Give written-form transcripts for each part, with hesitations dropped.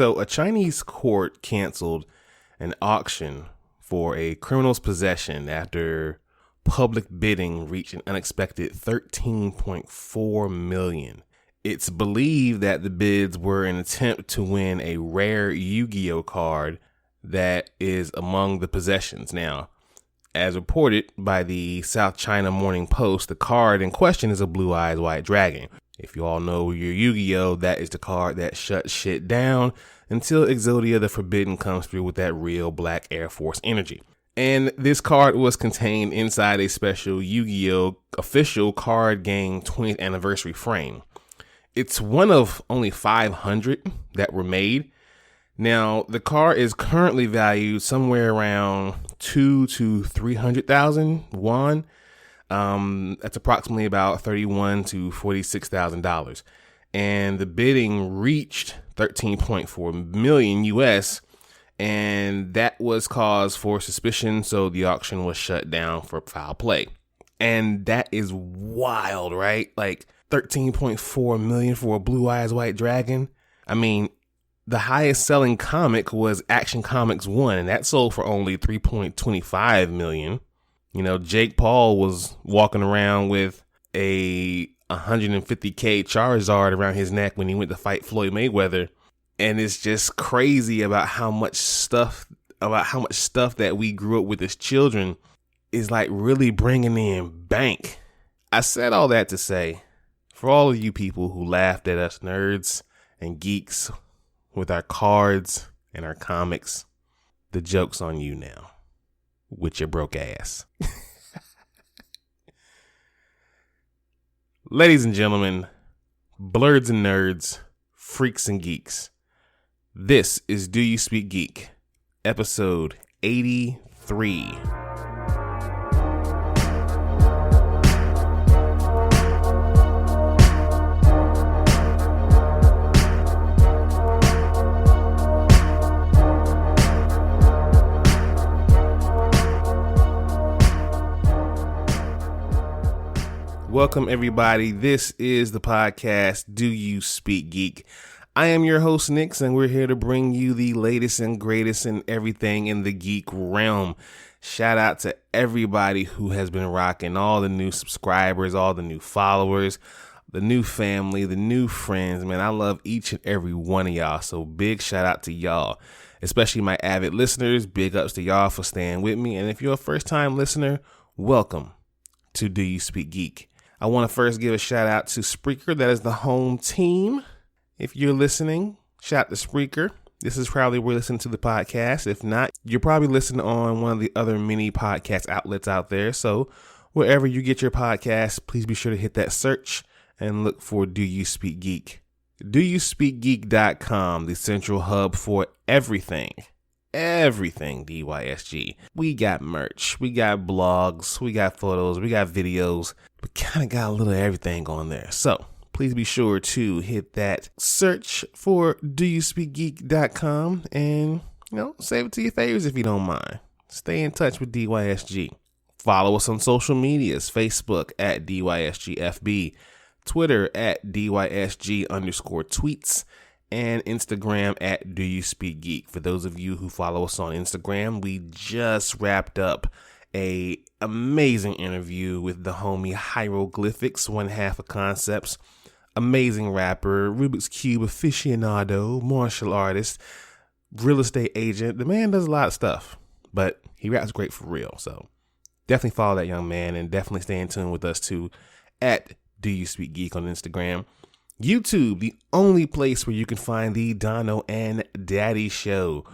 So a Chinese court canceled an auction for a criminal's possession after public bidding reached an unexpected $13.4 million. It's believed that the bids were an attempt to win a rare Yu-Gi-Oh card that is among the possessions. Now, as reported by the South China Morning Post, the card in question is a blue-eyed white dragon. If you all know your Yu-Gi-Oh, that is the card that shuts shit down until Exodia the Forbidden comes through with that real black Air Force energy. And this card was contained inside a special Yu-Gi-Oh official card game 20th anniversary frame. It's one of only 500 that were made. Now, the card is currently valued somewhere around 2 to 300,000 won. That's approximately about $31,000 to $46,000. And the bidding reached 13.4 million US, and that was cause for suspicion, so the auction was shut down for foul play. And that is wild, right? Like 13.4 million for a Blue Eyes White Dragon. I mean, the highest selling comic was Action Comics 1, and that sold for only 3.25 million. You know, Jake Paul was walking around with a 150K Charizard around his neck when he went to fight Floyd Mayweather. And it's just crazy about how much stuff that we grew up with as children is like really bringing in bank. I said all that to say, for all of you people who laughed at us nerds and geeks with our cards and our comics, the joke's on you now with your broke ass. Ladies and gentlemen, blurs and nerds, freaks and geeks, this is Do You Speak Geek, episode 83. Welcome, everybody. This is the podcast, Do You Speak Geek? I am your host, Nix, and we're here to bring you the latest and greatest in everything in the geek realm. Shout out to everybody who has been rocking, all the new subscribers, all the new followers, the new family, the new friends. Man, I love each and every one of y'all, so big shout out to y'all, especially my avid listeners. Big ups to y'all for staying with me, and if you're a first-time listener, welcome to Do You Speak Geek? I want to first give a shout out to Spreaker. That is the home team. If you're listening, shout out to Spreaker. This is probably where you listen to the podcast. If not, you're probably listening on one of the other many podcast outlets out there. So wherever you get your podcast, please be sure to hit that search and look for Do You Speak Geek. DoYouSpeakGeek.com, the central hub for everything DYSG. We got merch, we got blogs, we got photos, we got videos. We kind of got a little of everything on there. So please be sure to hit that search for DoYouSpeakGeek.com and, save it to your favorites if you don't mind. Stay in touch with DYSG. Follow us on social medias, Facebook at DYSGFB, Twitter at DYSG_tweets, and Instagram at Do You Speak Geek. For those of you who follow us on Instagram, we just wrapped up a amazing interview with the homie Hieroglyphics, one half of Concepts. Amazing rapper, Rubik's Cube aficionado, martial artist, real estate agent. The man does a lot of stuff, but he raps great for real. So definitely follow that young man and definitely stay in tune with us too at Do You Speak Geek on Instagram. YouTube, the only place where you can find the Dono and Daddy Show.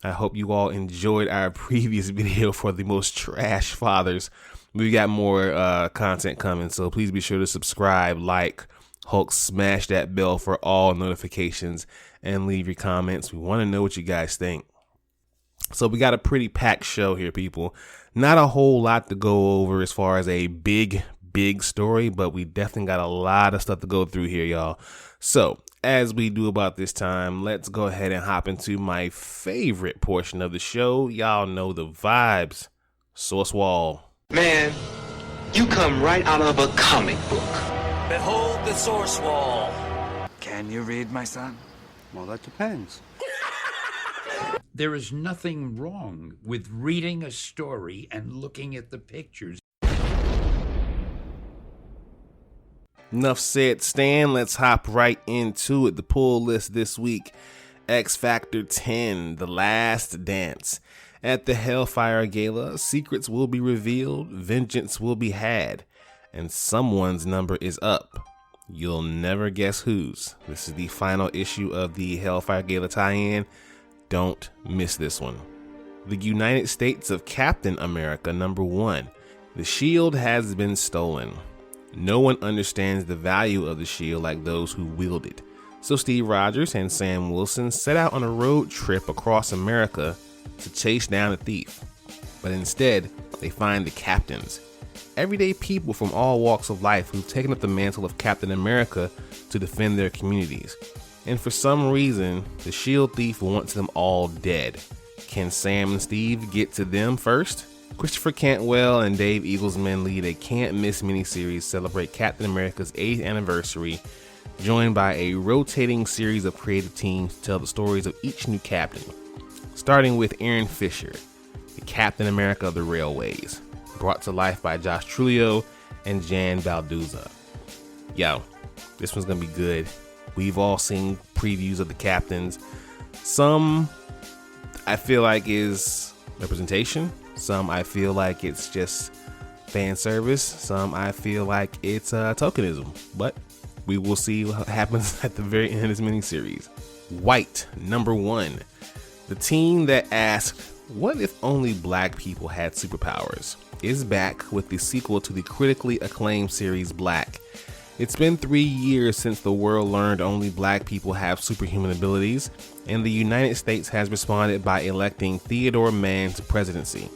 I hope you all enjoyed our previous video for the most trash fathers. We got more content coming, so please be sure to subscribe, like, Hulk, smash that bell for all notifications, and leave your comments. We want to know what you guys think. So we got a pretty packed show here, people. Not a whole lot to go over as far as a big story, but we definitely got a lot of stuff to go through here, y'all. So as we do about this time, let's go ahead and hop into my favorite portion of the show. Y'all know the vibes. Source Wall. Man, you come right out of a comic book. Behold the Source Wall. Can you read, my son? Well, that depends. There is nothing wrong with reading a story and looking at the pictures. Enough said, Stan. Let's hop right into it. The pull list this week: X Factor 10, The Last Dance. At the Hellfire Gala, secrets will be revealed, vengeance will be had, and someone's number is up. You'll never guess whose. This is the final issue of the Hellfire Gala tie-in. Don't miss this one. The United States of Captain America number 1. The shield has been stolen. No one understands the value of the shield like those who wield it. So Steve Rogers and Sam Wilson set out on a road trip across America to chase down the thief. But instead, they find the captains. Everyday people from all walks of life who've taken up the mantle of Captain America to defend their communities. And for some reason, the shield thief wants them all dead. Can Sam and Steve get to them first? Christopher Cantwell and Dave Eaglesman lead a can't-miss miniseries celebrate Captain America's 8th anniversary, joined by a rotating series of creative teams to tell the stories of each new captain. Starting with Aaron Fisher, the Captain America of the Railways, brought to life by Josh Trujillo and Jan Balduza. Yo, this one's gonna be good. We've all seen previews of the captains. Some I feel like is representation. Some I feel like it's just fan service. Some I feel like it's tokenism. But we will see what happens at the very end of this miniseries. White, number 1. The team that asked, what if only black people had superpowers, is back with the sequel to the critically acclaimed series Black. It's been 3 years since the world learned only black people have superhuman abilities, and the United States has responded by electing Theodore Mann to presidency.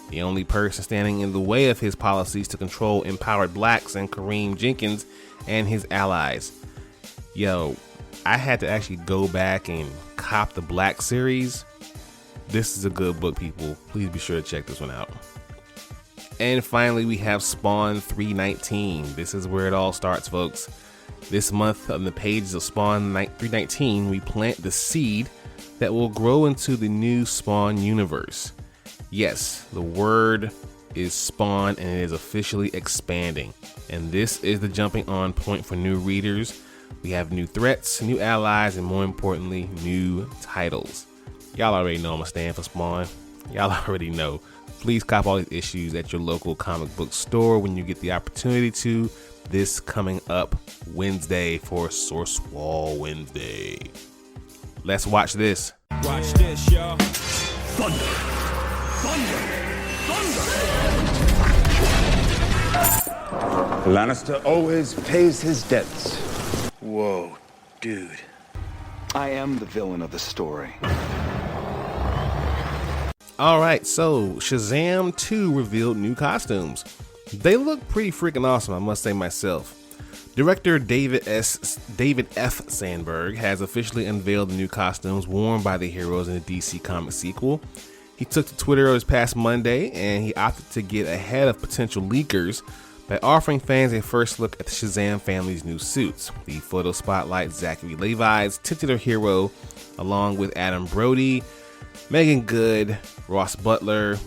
The only person standing in the way of his policies to control empowered blacks and Kareem Jenkins and his allies. Yo, I had to actually go back and cop the Black series. This is a good book, people. Please be sure to check this one out. And finally, we have Spawn 319. This is where it all starts, folks. This month, on the pages of Spawn 319, we plant the seed that will grow into the new Spawn universe. Yes, the word is Spawn, and it is officially expanding. And this is the jumping on point for new readers. We have new threats, new allies, and more importantly, new titles. Y'all already know I'm a stand for Spawn. Y'all already know. Please cop all these issues at your local comic book store when you get the opportunity to. This coming up Wednesday for Source Wall Wednesday. Let's watch this. Watch this, y'all. Thunder. Lannister always pays his debts. Whoa, dude. I am the villain of the story. Alright, so Shazam 2 revealed new costumes. They look pretty freaking awesome, I must say myself. Director David F. Sandberg has officially unveiled the new costumes worn by the heroes in the DC Comics sequel. He took to Twitter this past Monday and he opted to get ahead of potential leakers by offering fans a first look at the Shazam family's new suits. The photo spotlights Zachary Levi's titular hero, along with Adam Brody, Megan Good, Ross Butler,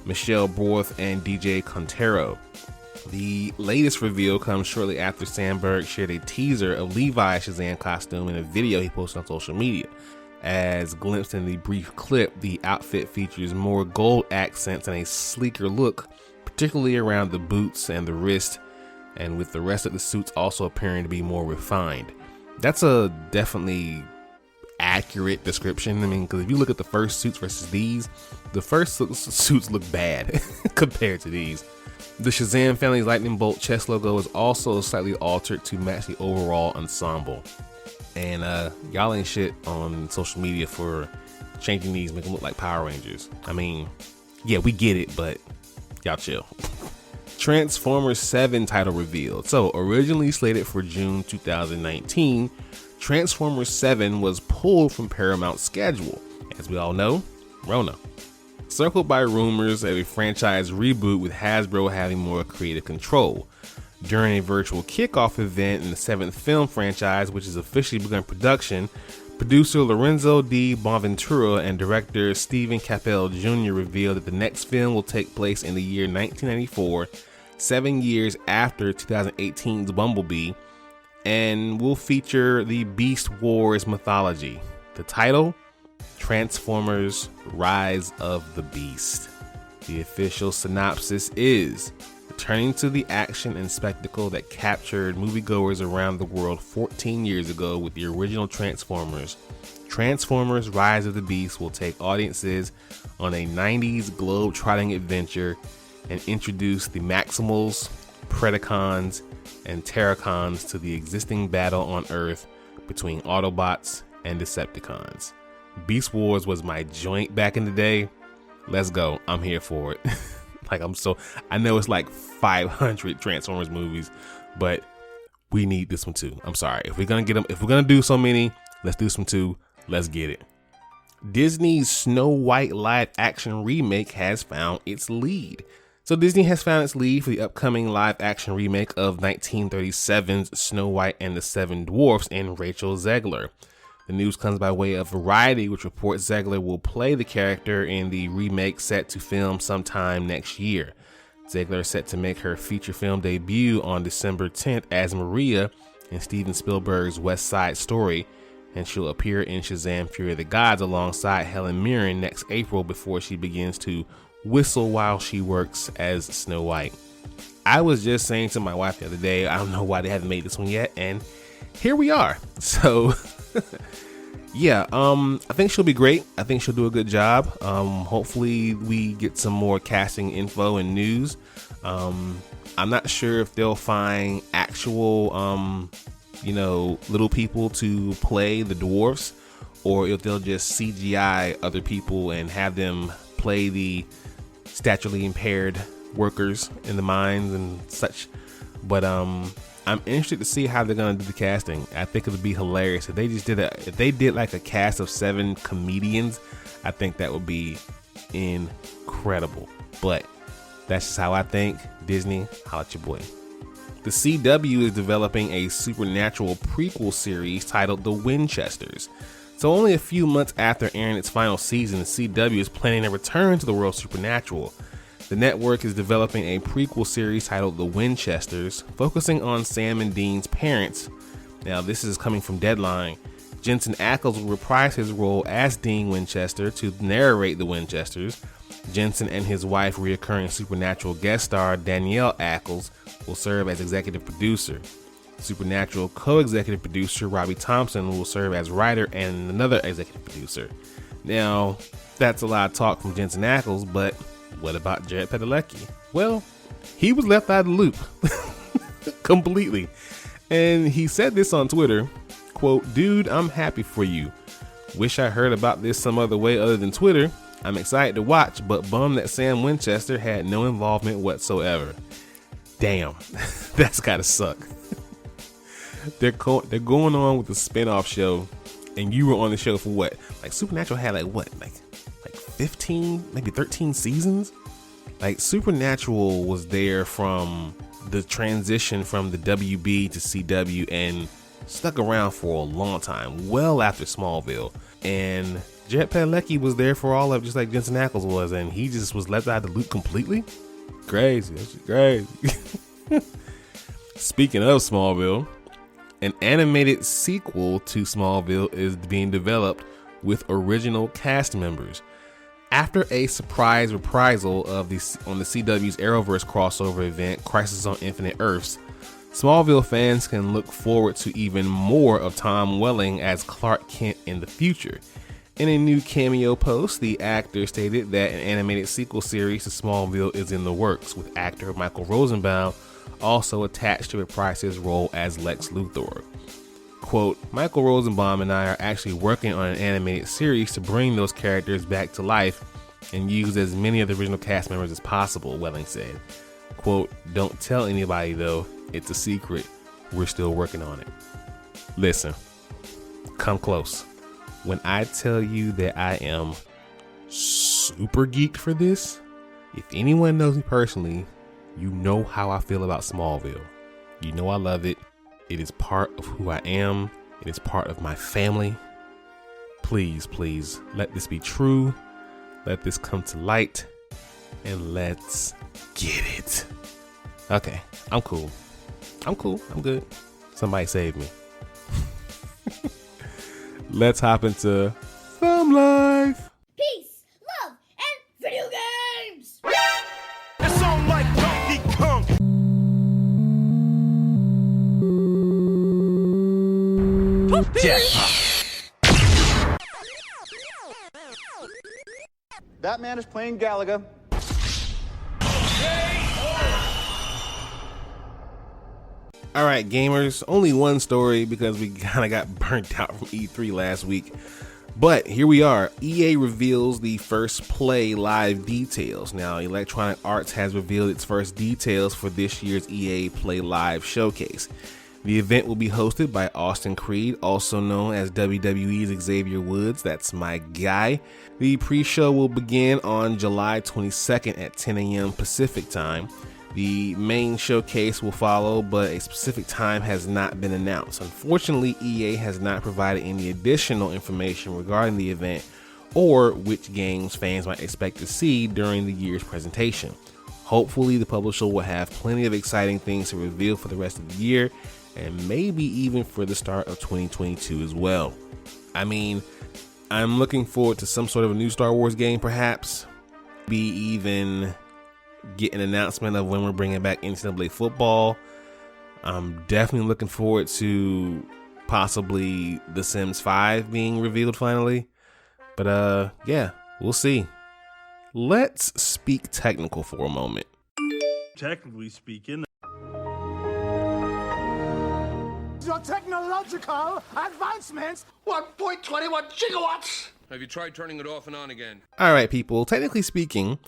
Michelle Borth, and DJ Contero. The latest reveal comes shortly after Sandberg shared a teaser of Levi's Shazam costume in a video he posted on social media. As glimpsed in the brief clip, the outfit features more gold accents and a sleeker look, particularly around the boots and the wrist, and with the rest of the suits also appearing to be more refined. That's a definitely accurate description. I mean, because if you look at the first suits versus these, the first suits look bad compared to these. The Shazam Family's lightning bolt chest logo is also slightly altered to match the overall ensemble. And y'all ain't shit on social media for changing these, make them look like Power Rangers. I mean, yeah, we get it, but y'all chill. Transformers 7 title revealed. So originally slated for June 2019, Transformers 7 was pulled from Paramount's schedule. As we all know, Rona. Circled by rumors of a franchise reboot with Hasbro having more creative control. During a virtual kickoff event in the 7th film franchise, which has officially begun production, Producer Lorenzo Di Bonaventura and director Stephen Capel Jr. revealed that the next film will take place in the year 1994, 7 years after 2018's Bumblebee, and will feature the Beast Wars mythology. The title? Transformers: Rise of the Beast. The official synopsis is: returning to the action and spectacle that captured moviegoers around the world 14 years ago with the original Transformers, Transformers: Rise of the Beast will take audiences on a 90s globe-trotting adventure and introduce the Maximals, Predacons, and Terracons to the existing battle on Earth between Autobots and Decepticons. Beast Wars was my joint back in the day. Let's go. I'm here for it. I know it's like 500 Transformers movies, but we need this one too. I'm sorry. If we're going to get them, if we're going to do so many, let's do some too. Let's get it. Disney's Snow White live action remake has found its lead. So Disney has found its lead for the upcoming live action remake of 1937's Snow White and the Seven Dwarfs and Rachel Zegler. The news comes by way of Variety, which reports Zegler will play the character in the remake set to film sometime next year. Zegler is set to make her feature film debut on December 10th as Maria in Steven Spielberg's West Side Story, and she'll appear in Shazam: Fury of the Gods alongside Helen Mirren next April before she begins to whistle while she works as Snow White. I was just saying to my wife the other day, I don't know why they haven't made this one yet, and here we are. So yeah, I think she'll be great. I think she'll do a good job. Hopefully we get some more casting info and news. I'm not sure if they'll find actual, little people to play the dwarfs, or if they'll just CGI other people and have them play the statutorily impaired workers in the mines and such. But I'm interested to see how they're gonna do the casting. I think it would be hilarious if they did like a cast of 7 comedians. I think that would be incredible. But that's just how I think. Disney, holla at your boy. The CW is developing a supernatural prequel series titled The Winchesters. So only a few months after airing its final season, the CW is planning a return to the world of Supernatural. The network is developing a prequel series titled The Winchesters, focusing on Sam and Dean's parents. Now, this is coming from Deadline. Jensen Ackles will reprise his role as Dean Winchester to narrate The Winchesters. Jensen and his wife, reoccurring Supernatural guest star Danielle Ackles, will serve as executive producer. Supernatural co-executive producer Robbie Thompson will serve as writer and another executive producer. Now, that's a lot of talk from Jensen Ackles, but what about Jared Padalecki? Well, he was left out of the loop completely. And he said this on Twitter, quote, "Dude, I'm happy for you. Wish I heard about this some other way other than Twitter. I'm excited to watch, but bummed that Sam Winchester had no involvement whatsoever." Damn, that's gotta suck. They're going on with the spinoff show, and you were on the show for what? Like Supernatural had like 15, maybe 13 seasons? Like Supernatural was there from the transition from the WB to CW and stuck around for a long time, well after Smallville. And Jared Padalecki was there for all of it, just like Jensen Ackles was, and he just was left out of the loop completely. Crazy, that's just crazy. Speaking of Smallville, an animated sequel to Smallville is being developed with original cast members. After a surprise reprisal on the CW's Arrowverse crossover event, Crisis on Infinite Earths, Smallville fans can look forward to even more of Tom Welling as Clark Kent in the future. In a new cameo post, the actor stated that an animated sequel series to Smallville is in the works, with actor Michael Rosenbaum also attached to reprise his role as Lex Luthor. Quote, "Michael Rosenbaum and I are actually working on an animated series to bring those characters back to life and use as many of the original cast members as possible," Welling said. Quote, "Don't tell anybody though, it's a secret. We're still working on it." Listen, come close. When I tell you that I am super geeked for this, if anyone knows me personally, you know how I feel about Smallville. You know I love it. It is part of who I am. It is part of my family. please, please let this be true. Let this come to light, and let's get it. Okay, I'm cool. I'm good. Somebody save me. Let's hop into Thumb Life. Peace, love, and video games! It's on like Donkey Kong. That man is playing Galaga. All right, gamers, only one story because we kind of got burnt out from E3 last week. But here we are. EA reveals the first Play Live details. Now, Electronic Arts has revealed its first details for this year's EA Play Live showcase. The event will be hosted by Austin Creed, also known as WWE's Xavier Woods. That's my guy. The pre-show will begin on July 22nd at 10 a.m. Pacific time. The main showcase will follow, but a specific time has not been announced. Unfortunately, EA has not provided any additional information regarding the event or which games fans might expect to see during the year's presentation. Hopefully, the publisher will have plenty of exciting things to reveal for the rest of the year, and maybe even for the start of 2022 as well. I mean, I'm looking forward to some sort of a new Star Wars game, perhaps. Be even get an announcement of when we're bringing back NCAA football. I'm definitely looking forward to possibly The Sims 5 being revealed finally. But yeah, we'll see. Let's speak technical for a moment. Technically speaking, Your technological advancements. 1.21 gigawatts! Have you tried turning it off and on again? All right, people, technically speaking,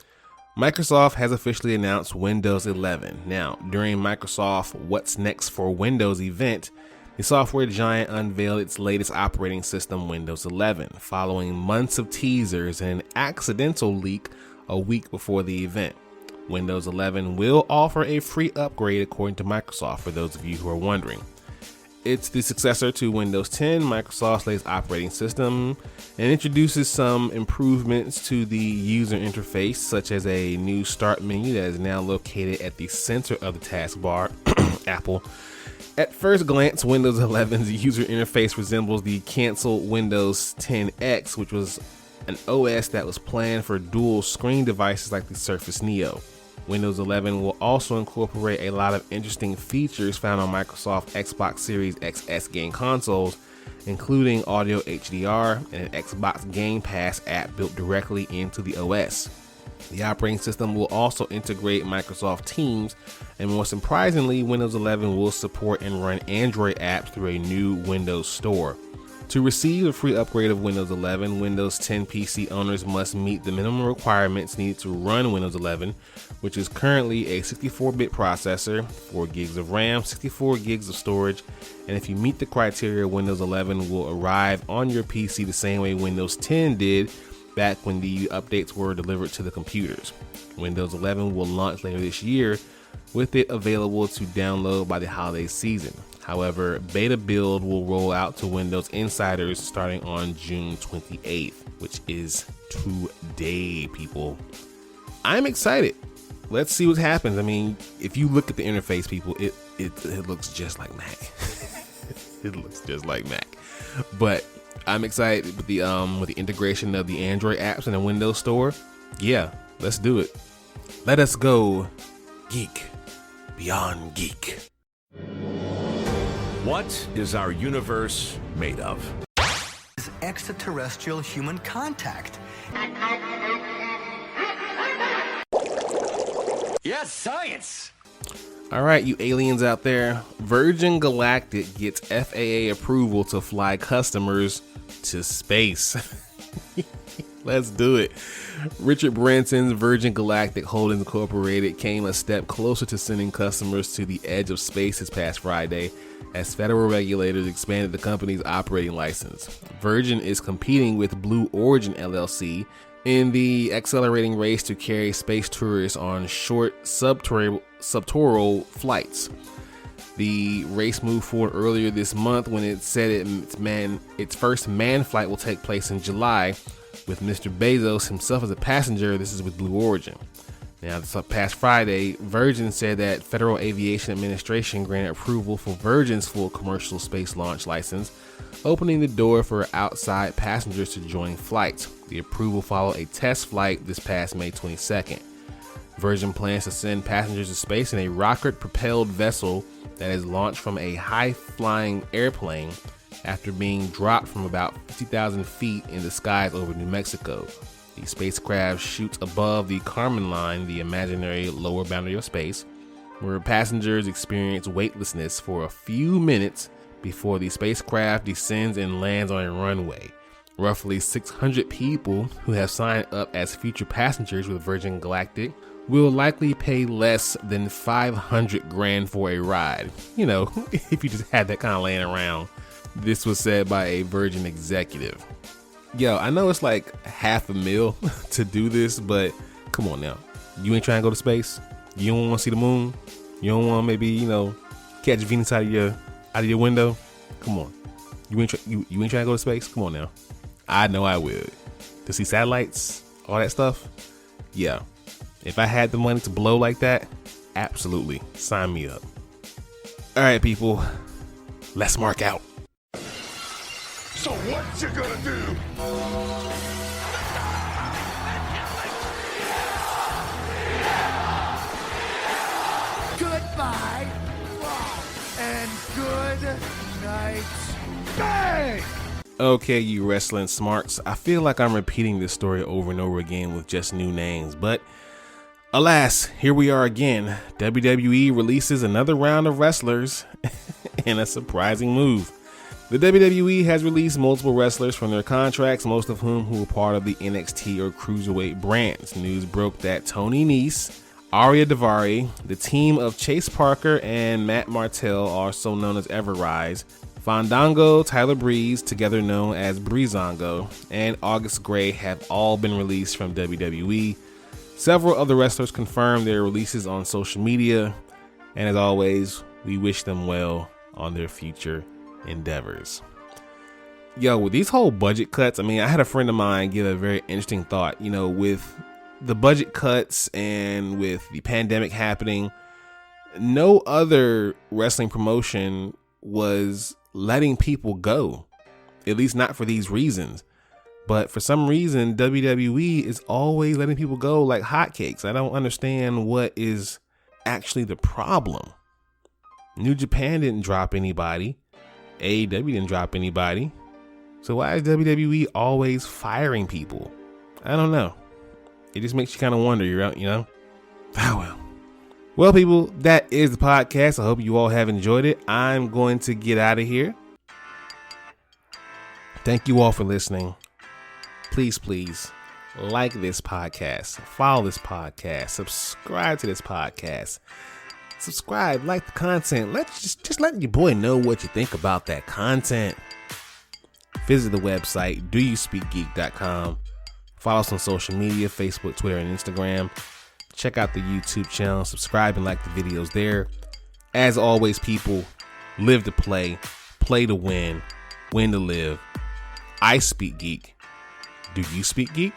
Microsoft has officially announced Windows 11. Now, during Microsoft What's Next for Windows event, the software giant unveiled its latest operating system, Windows 11, following months of teasers and an accidental leak a week before the event. Windows 11 will offer a free upgrade according to Microsoft, for those of you who are wondering. It's the successor to Windows 10, Microsoft's latest operating system, and introduces some improvements to the user interface, such as a new start menu that is now located at the center of the taskbar. Apple. At first glance, Windows 11's user interface resembles the canceled Windows 10X, which was an OS that was planned for dual screen devices like the Surface Neo. Windows 11 will also incorporate a lot of interesting features found on Microsoft Xbox Series XS game consoles, including audio HDR and an Xbox Game Pass app built directly into the OS. The operating system will also integrate Microsoft Teams, and more surprisingly, Windows 11 will support and run Android apps through a new Windows Store. To receive a free upgrade of Windows 11, Windows 10 PC owners must meet the minimum requirements needed to run Windows 11, which is currently a 64-bit processor, 4 gigs of RAM, 64 gigs of storage, and if you meet the criteria, Windows 11 will arrive on your PC the same way Windows 10 did back when the updates were delivered to the computers. Windows 11 will launch later this year, with it available to download by the holiday season. However, beta build will roll out to Windows Insiders starting on June 28th, which is today, people. I'm excited. Let's see what happens. I mean, if you look at the interface, people, it looks just like Mac. It looks just like Mac. But I'm excited with the integration of the Android apps in the Windows Store. Yeah, let's do it. Let us go geek beyond geek. what is our universe made of? Is extraterrestrial human contact. Yes, science! All right, you aliens out there, Virgin Galactic gets FAA approval to fly customers to space. Let's do it. Richard Branson's Virgin Galactic Holdings Incorporated came a step closer to sending customers to the edge of space this past Friday as federal regulators expanded the company's operating license. Virgin is competing with Blue Origin LLC in the accelerating race to carry space tourists on short subterranean flights. The race moved forward earlier this month when it said its first manned flight will take place in July with Mr. Bezos himself as a passenger. This is with Blue Origin. Now, this past Friday, Virgin said that Federal Aviation Administration granted approval for Virgin's full commercial space launch license, opening the door for outside passengers to join flights. The approval followed a test flight this past May 22nd. Virgin plans to send passengers to space in a rocket-propelled vessel that is launched from a high-flying airplane after being dropped from about 50,000 feet in the skies over New Mexico. The spacecraft shoots above the Kármán line, the imaginary lower boundary of space, where passengers experience weightlessness for a few minutes before the spacecraft descends and lands on a runway. Roughly 600 people who have signed up as future passengers with Virgin Galactic will likely pay less than $500,000 for a ride. You know, if you just had that kind of laying around. This was said by a Virgin executive. Yo, I know it's like $500,000 to do this, but come on now. You ain't trying to go to space? You don't want to see the moon? You don't want to maybe, you know, catch Venus out of your window? Come on. You ain't trying to go to space? Come on now. I know I would. To see satellites, all that stuff? Yeah. If I had the money to blow like that, absolutely. Sign me up. All right, people. Let's mark out. So what you gonna do? Goodbye and good night. Bang! Okay, you wrestling smarts. I feel like I'm repeating this story over and over again with just new names, but alas, here we are again. WWE releases another round of wrestlers in a surprising move. The WWE has released multiple wrestlers from their contracts, most of whom were part of the NXT or Cruiserweight brands. News broke that Tony Nese, Arya Daivari, the team of Chase Parker and Matt Martell, also known as Everrise, Fandango, Tyler Breeze, together known as Breezango, and August Gray have all been released from WWE. Several other wrestlers confirmed their releases on social media, and as always, we wish them well on their future endeavors. Yo, with these whole budget cuts, I mean, I had a friend of mine give a very interesting thought. You know, with the budget cuts and with the pandemic happening, no other wrestling promotion was letting people go, at least not for these reasons. But for some reason, WWE is always letting people go like hotcakes. I don't understand what is actually the problem. New Japan didn't drop anybody. AEW didn't drop anybody. So why is WWE always firing people? I don't know. It just makes you kind of wonder, you know? Oh, well. Well, people, that is the podcast. I hope you all have enjoyed it. I'm going to get out of here. Thank you all for listening. Please, like this podcast, follow this podcast, subscribe to this podcast. Subscribe, like the content. Let's just let your boy know what you think about that content. Visit the website, doyouspeakgeek.com. Follow us on social media, Facebook, Twitter, and Instagram. Check out the YouTube channel, subscribe and like the videos there. As always, people, live to play to win to live. I speak geek. Do you speak geek?